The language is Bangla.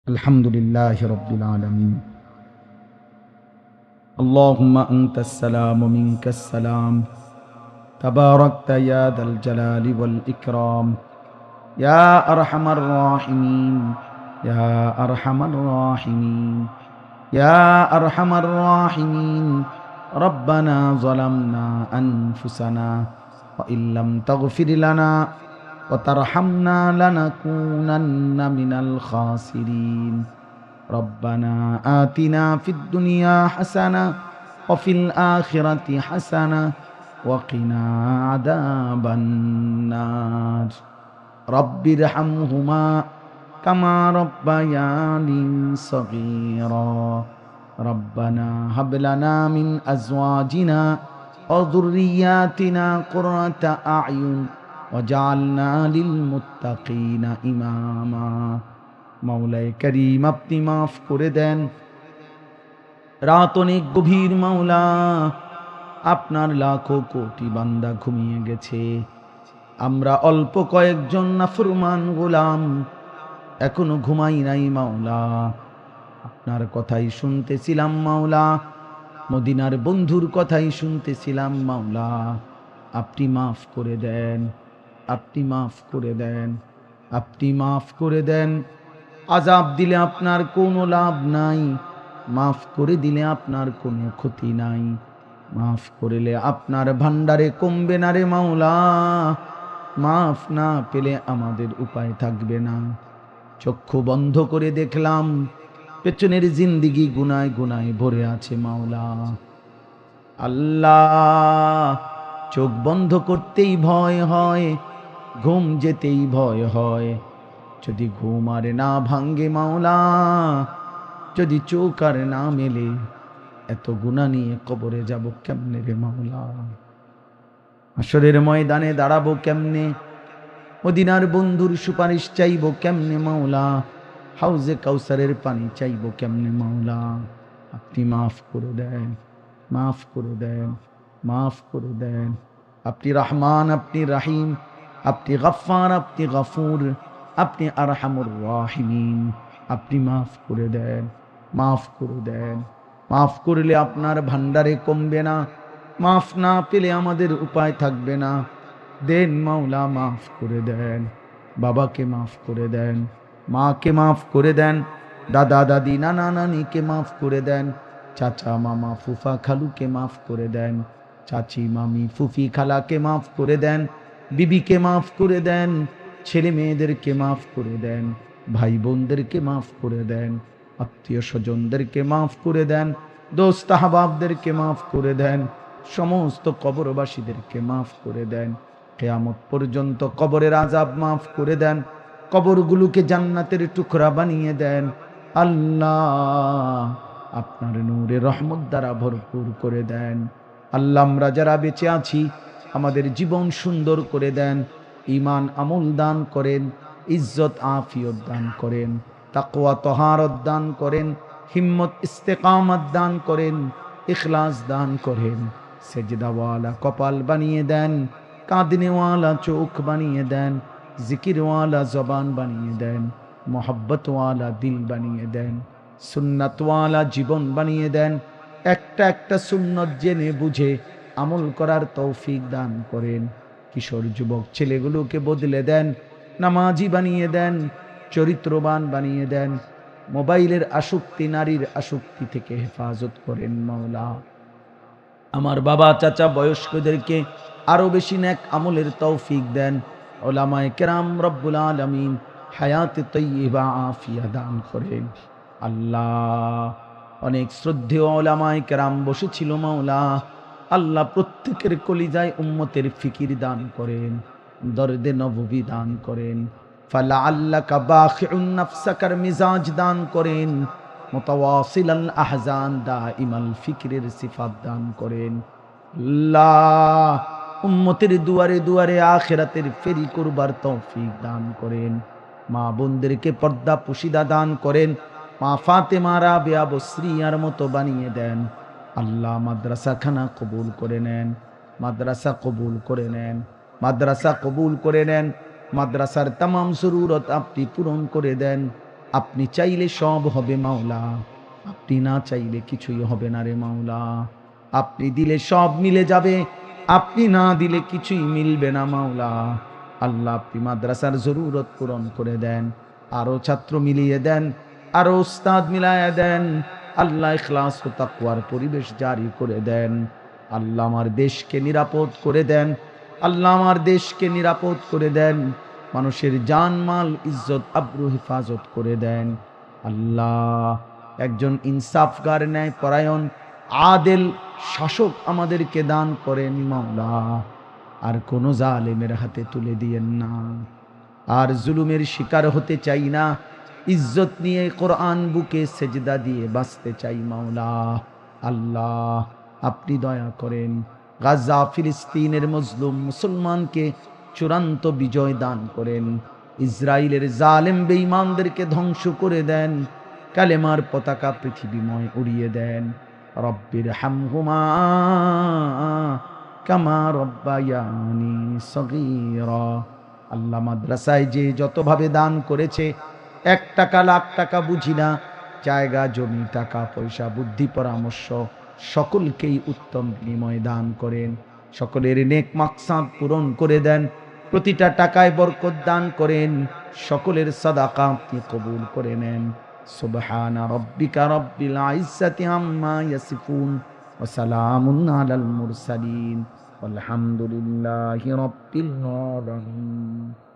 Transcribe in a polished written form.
আলহামদুলিল্লাহি রাব্বিল আলামিন। আল্লাহুম্মা আনতাস সালাম ওয়া মিনকাস সালাম। তাবারাকতা ইয়া দাল জালালি ওয়াল ইকরাম। ইয়া আরহামার রাহিমিন, ইয়া আরহামার রাহিমিন, ইয়া আরহামার রাহিমিন। রব্বানা যালামনা আনফুসানা ওয়া ইল্লাম তাগফির লানা ওয়া তারহামনা লানাকুনান্না মিনাল খাসিরিন। রব্বানা আতিনা ফিদ দুনিয়া হাসানা ওয়া ফিল আখিরাতি হাসানা ওয়া কিনা আযাবান নার। রব্বিরহামহুমা কামা রব্বায়ানি সগীরা। রব্বানা হাব লানা মিন আজওয়াজিনা ওয়া যুররিয়াতিনা কুররাতা আ'য়ুন ওয়াজআলনা লিল মুত্তাকিনা ইমামা। মাওলায়ে কারীম, আপনি মাফ করে দেন। রাত অনেক গভীর মাওলা, আপনার লাখো কোটি বান্দা ঘুমিয়ে গেছে। আমরা অল্প কয়েকজন নাফরমান গোলাম এখনো ঘুমাই নাই মাওলা। আপনার কথাই শুনতেছিলাম মাওলা, মদিনার বন্ধুর কথাই শুনতেছিলাম মাওলা। আপনি মাফ করে দেন, আপনি মাফ করে দেন, আপনি মাফ করে দেন। আযাব দিলে আপনার কোনো লাভ নাই, মাফ করে দিলে আপনার কোনো ক্ষতি নাই। মাফ করিলে আপনার ভান্ডারে কমবে না রে মাওলা। মাফ না পেলে আমাদের উপায় থাকবে না। চক্ষু বন্ধ করে দেখলাম পেছনের জিন্দিগি গুনায় গুনায় ভরে আছে মাওলা। আল্লাহ, চোখ বন্ধ করতেই ভয় হয়, ঘুম যেতেই ভয় হয়। যদি ঘুম আর না ভাঙ্গে মাওলা, যদি চোখ আর না মেলে, এত গুনাহ নিয়ে কবরে যাব কেমনে রে মাওলা? হাসরের ময়দানে দাঁড়াবো কেমনে? মদিনার বন্ধুর সুপারিশ চাইবো কেমনে মাওলা? হাউজে কাউসারের পানি চাইবো কেমনে মাওলা? আপনি মাফ করে দেন, মাফ করে দেন, মাফ করে দেন। আপনি রহমান, আপনি রাহিম, আপনি গফফার, আপনি গফুর, আপনি আরহামুর রাহিমিন। আপনি মাফ করে দেন, মাফ করে দেন। মাফ করলে আপনার ভান্ডারে কমবে না, মাফ না পেলে আমাদের উপায় থাকবে না। দেন মাওলা, মাফ করে দেন। বাবাকে মাফ করে দেন, মাকে মাফ করে দেন, দাদা দাদি নানা নানিকে মাফ করে দেন, চাচা মামা ফুফা খালুকে মাফ করে দেন, চাচি মামি ফুফি খালাকে মাফ করে দেন, বিবিকে মাফ করে দেন, ছেলে মেয়েদেরকে মাফ করে দেন, ভাই বোনদেরকে মাফ করে দেন, আত্মীয় স্বজনদেরকে মাফ করে দেন, দোস্ত আহবাবদেরকে মাফ করে দেন, সমস্ত কবরবাসীদেরকে মাফ করে দেন। কিয়ামত পর্যন্ত কবরের আযাব মাফ করে দেন, কবরগুলোকে জান্নাতের টুকরা বানিয়ে দেন। আল্লাহ, আপনার নূরে রহমত দ্বারা ভরপুর করে দেন। আল্লাহ, আমরা যারা বেঁচে আছি আমাদের জীবন সুন্দর করে দেন, ঈমান আমল দান করেন, ইজ্জত আফিয়ত দান করেন, তাকওয়া তহারত দান করেন, হিম্মত ইস্তেকামত দান করেন, ইখলাস দান করেন, সেজদাওয়ালা কপাল বানিয়ে দেন, কাঁদনেওয়ালা চোখ বানিয়ে দেন, জিকিরওয়ালা জবান বানিয়ে দেন, মোহব্বতওয়ালা দিল বানিয়ে দেন, সুন্নাতওয়ালা জীবন বানিয়ে দেন। একটা একটা সুন্নত জেনে বুঝে আমল করার তৌফিক দান করেন। কিশোর যুবক ছেলেগুলোকে বদলে দেন, নামাজি বানিয়ে দেন, চরিত্রবান বানিয়ে দেন। মোবাইলের আসক্তি, নারীর আসক্তি থেকে হেফাজত করেন মাওলা। আমার বাবা চাচা বয়স্কদেরকে আরো বেশি নেক আমলের তৌফিক দেন। ওলামায়ে কেরাম রব্বুল আলামিন হায়াতে তৈয়্যিবা আফিয়া দান করেন। আল্লাহ, অনেক শ্রদ্ধেয় ওলামায়ে কেরাম বসেছিল মাওলা। আল্লাহ, প্রত্যেকের কলিজায় উম্মতের ফিকির দান করেন, দরদে নববী দান করেন। ফালা আল্লাকা বাখিউন নাফসাকার মিজাজ দান করেন, মুতাওয়াসিলাল আহজান দাইমাল ফিকরের সিফাত দান করেন। আল্লাহ, উম্মতের দুয়ারে দুয়ারে আখিরাতের ফেরি করবার তৌফিক দান করেন। মা বোনদেরকে পর্দা পুশিদা দান করেন। মা ফাতেমা রাবেয়া বসরিয়ার মতো বানিয়ে দেন। আল্লাহ, মাদ্রাসা খানা কবুল করে নেন, মাদ্রাসা কবুল করে নেন, মাদ্রাসা কবুল করে নেন। মাদ্রাসার তামাম জরুরত আপনি পূরণ করে দেন। আপনি চাইলে সব হবে মাওলা, আপনি না চাইলে কিছুই হবে না রে মাওলা। আপনি দিলে সব মিলে যাবে, আপনি না দিলে কিছুই মিলবে না মাওলা। আল্লাহ আপনি মাদ্রাসার জরুরত পূরণ করে দেন, আরো ছাত্র মিলিয়ে দেন, আরো উস্তাদ মিলায়া দেন। আল্লাহ ইখলাস ও তাকওয়ার পরিবেশ জারি করে দেন। আল্লাহ আমার দেশকে নিরাপদ করে দেন, আল্লাহ আমার দেশকে নিরাপদ করে দেন। মানুষের জানমাল ইজ্জত আব্রু হেফাজত করে দেন। আল্লাহ একজন ইনসাফগার, ন্যায় পরায়ণ, আদেল শাসক আমাদেরকে দান করেন মাওলা। আর কোন জালেমের হাতে তুলে দিয়েন না, আর জুলুমের শিকার হতে চাই না। ইজ্জত নিয়ে কোরআন বুকে সেজদা দিয়ে বাঁচতে চাই মাওলা। আল্লাহ আপনি দয়া করেন, গাজা ফিলিস্তিনের মজলুম মুসলমানকে চূড়ান্ত বিজয় দান করেন। ইসরায়েলের জালেম বেঈমানদেরকে ধ্বংস করে দেন, কালেমার পতাকা পৃথিবীময় উড়িয়ে দেন। রব্বির হামহুমা কামা রব্বায়ানি সগীরা। আল্লাহ মাদ্রাসায় যে যতভাবে দান করেছে, 1 টাকা লাখ টাকা বুঝি না, জায়গা জমি টাকা পয়সা বুদ্ধি পরামর্শ সকলকেই উত্তম বিনিময় দান করেন। সকলের নেক মাকসাদ পূরণ করে দেন, প্রতিটা টাকায় বরকত দান করেন। সকলের সাদাকা আপনি কবুল করে নেন। সুবহানা রাব্বিকা রাব্বিল ইজ্জাতি আম্মা ইয়াসিফুন ওয়া সালামুন আলাল মুরসালিন ওয়ালহামদুলিল্লাহি রাব্বিল আলামিন।